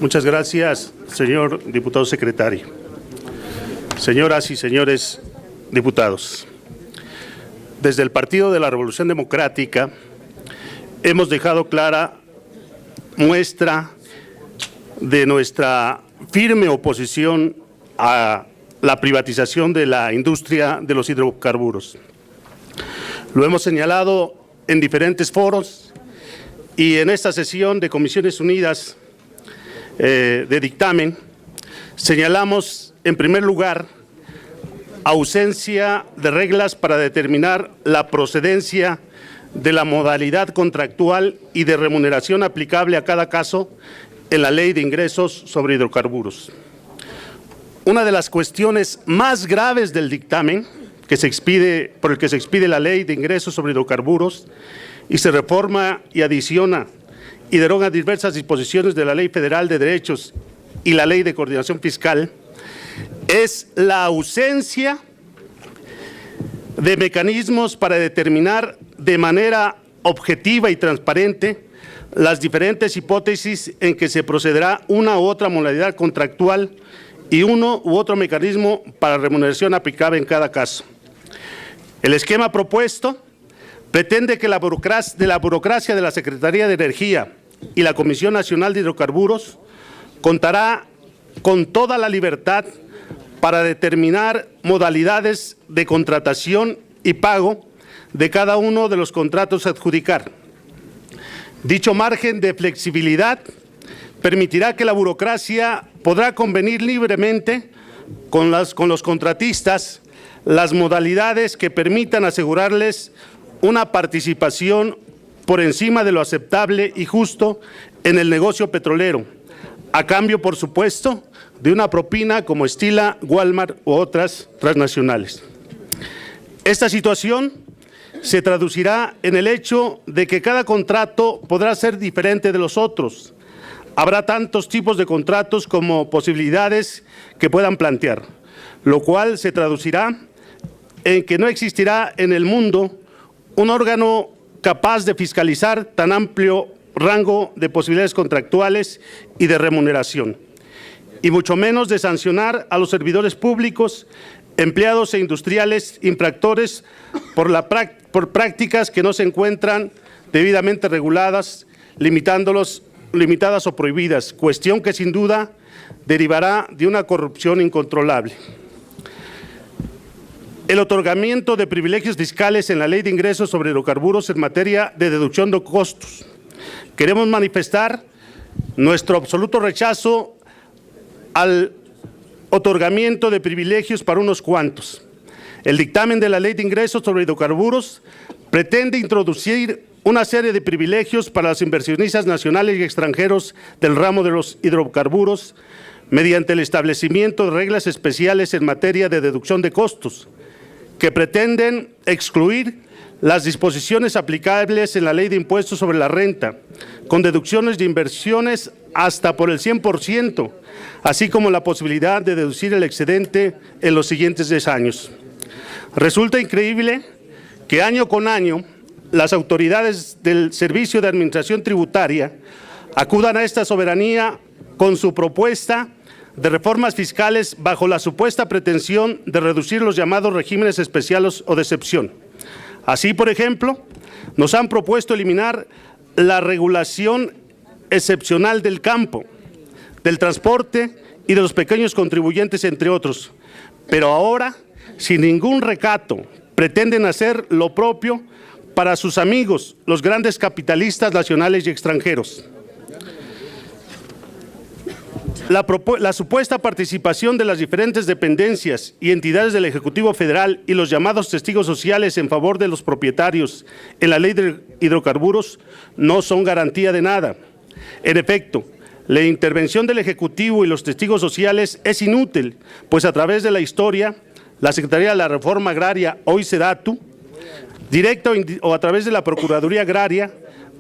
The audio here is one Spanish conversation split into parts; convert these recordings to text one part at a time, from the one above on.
Muchas gracias, señor diputado secretario. Señoras y señores diputados, desde el Partido de la Revolución Democrática hemos dejado clara muestra de nuestra firme oposición a la privatización de la industria de los hidrocarburos. Lo hemos señalado en diferentes foros y en esta sesión de Comisiones Unidas de dictamen señalamos, en primer lugar, ausencia de reglas para determinar la procedencia de la modalidad contractual y de remuneración aplicable a cada caso en la Ley de Ingresos sobre Hidrocarburos. Una de las cuestiones más graves del dictamen por el que se expide la Ley de Ingresos sobre Hidrocarburos y se reforma y adiciona y deroga diversas disposiciones de la Ley Federal de Derechos y la Ley de Coordinación Fiscal, es la ausencia de mecanismos para determinar de manera objetiva y transparente las diferentes hipótesis en que se procederá una u otra modalidad contractual y uno u otro mecanismo para remuneración aplicable en cada caso. El esquema propuesto pretende que la burocracia de la Secretaría de Energía y la Comisión Nacional de Hidrocarburos contará con toda la libertad para determinar modalidades de contratación y pago de cada uno de los contratos a adjudicar. Dicho margen de flexibilidad permitirá que la burocracia podrá convenir libremente con los contratistas las modalidades que permitan asegurarles una participación por encima de lo aceptable y justo en el negocio petrolero, a cambio, por supuesto, de una propina como Estila, Walmart u otras transnacionales. Esta situación se traducirá en el hecho de que cada contrato podrá ser diferente de los otros. Habrá tantos tipos de contratos como posibilidades que puedan plantear, lo cual se traducirá en que no existirá en el mundo un órgano capaz de fiscalizar tan amplio rango de posibilidades contractuales y de remuneración, y mucho menos de sancionar a los servidores públicos, empleados e industriales infractores por prácticas que no se encuentran debidamente reguladas, limitadas o prohibidas, cuestión que sin duda derivará de una corrupción incontrolable. El otorgamiento de privilegios fiscales en la Ley de Ingresos sobre Hidrocarburos en materia de deducción de costos. Queremos manifestar nuestro absoluto rechazo al otorgamiento de privilegios para unos cuantos. El dictamen de la Ley de Ingresos sobre Hidrocarburos pretende introducir una serie de privilegios para los inversionistas nacionales y extranjeros del ramo de los hidrocarburos mediante el establecimiento de reglas especiales en materia de deducción de costos, que pretenden excluir las disposiciones aplicables en la Ley de Impuestos sobre la Renta, con deducciones de inversiones hasta por el 100%, así como la posibilidad de deducir el excedente en los siguientes 10 años. Resulta increíble que año con año las autoridades del Servicio de Administración Tributaria acudan a esta soberanía con su propuesta de reformas fiscales bajo la supuesta pretensión de reducir los llamados regímenes especiales o de excepción. Así, por ejemplo, nos han propuesto eliminar la regulación excepcional del campo, del transporte y de los pequeños contribuyentes, entre otros. Pero ahora, sin ningún recato, pretenden hacer lo propio para sus amigos, los grandes capitalistas nacionales y extranjeros. La supuesta participación de las diferentes dependencias y entidades del Ejecutivo Federal y los llamados testigos sociales en favor de los propietarios en la Ley de Hidrocarburos no son garantía de nada. En efecto, la intervención del Ejecutivo y los testigos sociales es inútil, pues a través de la historia, la Secretaría de la Reforma Agraria, hoy SEDATU, directa o a través de la Procuraduría Agraria,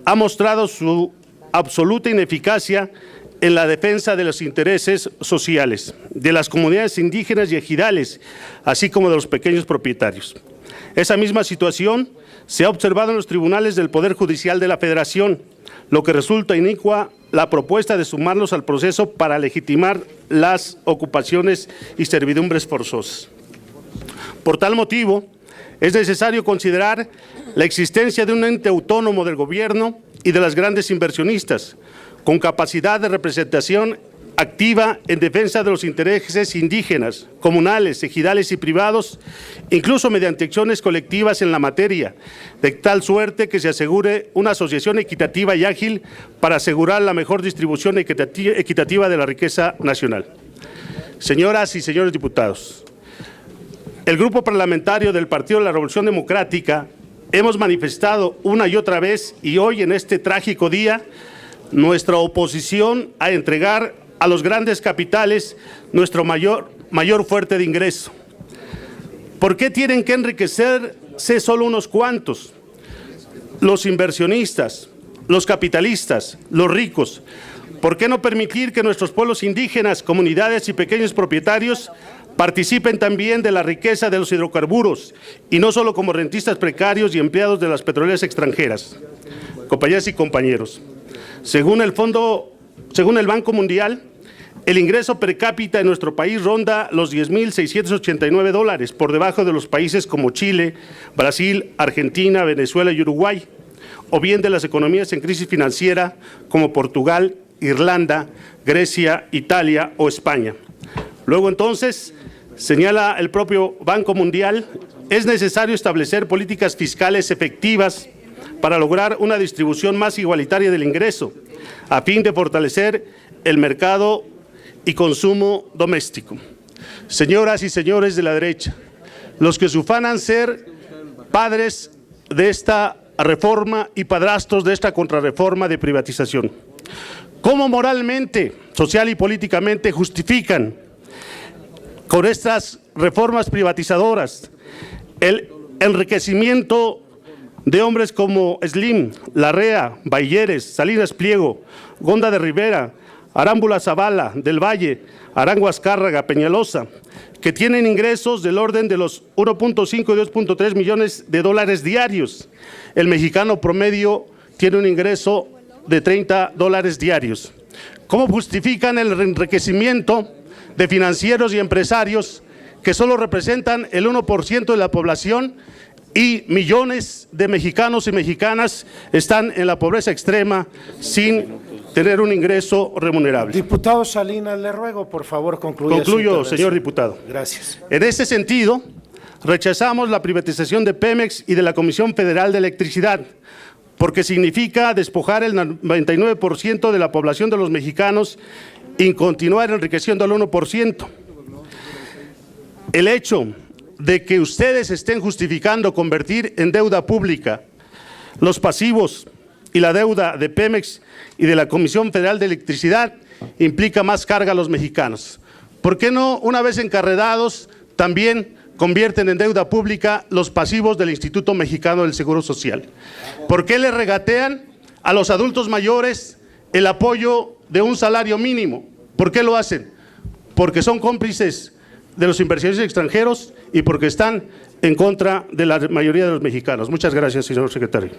ha mostrado su absoluta ineficacia en la defensa de los intereses sociales, de las comunidades indígenas y ejidales, así como de los pequeños propietarios. Esa misma situación se ha observado en los tribunales del Poder Judicial de la Federación, lo que resulta inicua la propuesta de sumarlos al proceso para legitimar las ocupaciones y servidumbres forzosas. Por tal motivo, es necesario considerar la existencia de un ente autónomo del gobierno y de las grandes inversionistas, con capacidad de representación activa en defensa de los intereses indígenas, comunales, ejidales y privados, incluso mediante acciones colectivas en la materia, de tal suerte que se asegure una asociación equitativa y ágil para asegurar la mejor distribución equitativa de la riqueza nacional. Señoras y señores diputados, el Grupo Parlamentario del Partido de la Revolución Democrática hemos manifestado una y otra vez, y hoy en este trágico día, nuestra oposición a entregar a los grandes capitales nuestro mayor fuente de ingreso. ¿Por qué tienen que enriquecerse solo unos cuantos? Los inversionistas, los capitalistas, los ricos. ¿Por qué no permitir que nuestros pueblos indígenas, comunidades y pequeños propietarios participen también de la riqueza de los hidrocarburos y no solo como rentistas precarios y empleados de las petroleras extranjeras? Compañeras y compañeros, según el Banco Mundial, el ingreso per cápita en nuestro país ronda los $10,689, por debajo de los países como Chile, Brasil, Argentina, Venezuela y Uruguay, o bien de las economías en crisis financiera como Portugal, Irlanda, Grecia, Italia o España. Luego entonces, señala el propio Banco Mundial, es necesario establecer políticas fiscales efectivas para lograr una distribución más igualitaria del ingreso, a fin de fortalecer el mercado y consumo doméstico. Señoras y señores de la derecha, los que se ufanan ser padres de esta reforma y padrastros de esta contrarreforma de privatización, ¿cómo moralmente, social y políticamente justifican con estas reformas privatizadoras el enriquecimiento de hombres como Slim, Larrea, Bayeres, Salinas Pliego, Gonda de Rivera, Arámbula Zavala, del Valle, Arango Azcárraga, Peñalosa, que tienen ingresos del orden de los 1.5 y 2.3 millones de dólares diarios? El mexicano promedio tiene un ingreso de $30 diarios. ¿Cómo justifican el enriquecimiento de financieros y empresarios que solo representan el 1% de la población y millones de mexicanos y mexicanas están en la pobreza extrema sin tener un ingreso remunerable? Diputado Salinas, le ruego, por favor, concluya. Concluyo, señor diputado. Gracias. En ese sentido, rechazamos la privatización de Pemex y de la Comisión Federal de Electricidad, porque significa despojar el 99% de la población de los mexicanos y continuar enriqueciendo al 1%. El hecho de que ustedes estén justificando convertir en deuda pública los pasivos y la deuda de Pemex y de la Comisión Federal de Electricidad implica más carga a los mexicanos. ¿Por qué no, una vez encarrerados, también convierten en deuda pública los pasivos del Instituto Mexicano del Seguro Social? ¿Por qué le regatean a los adultos mayores el apoyo de un salario mínimo? ¿Por qué lo hacen? Porque son cómplices de los inversionistas extranjeros y porque están en contra de la mayoría de los mexicanos. Muchas gracias, señor secretario.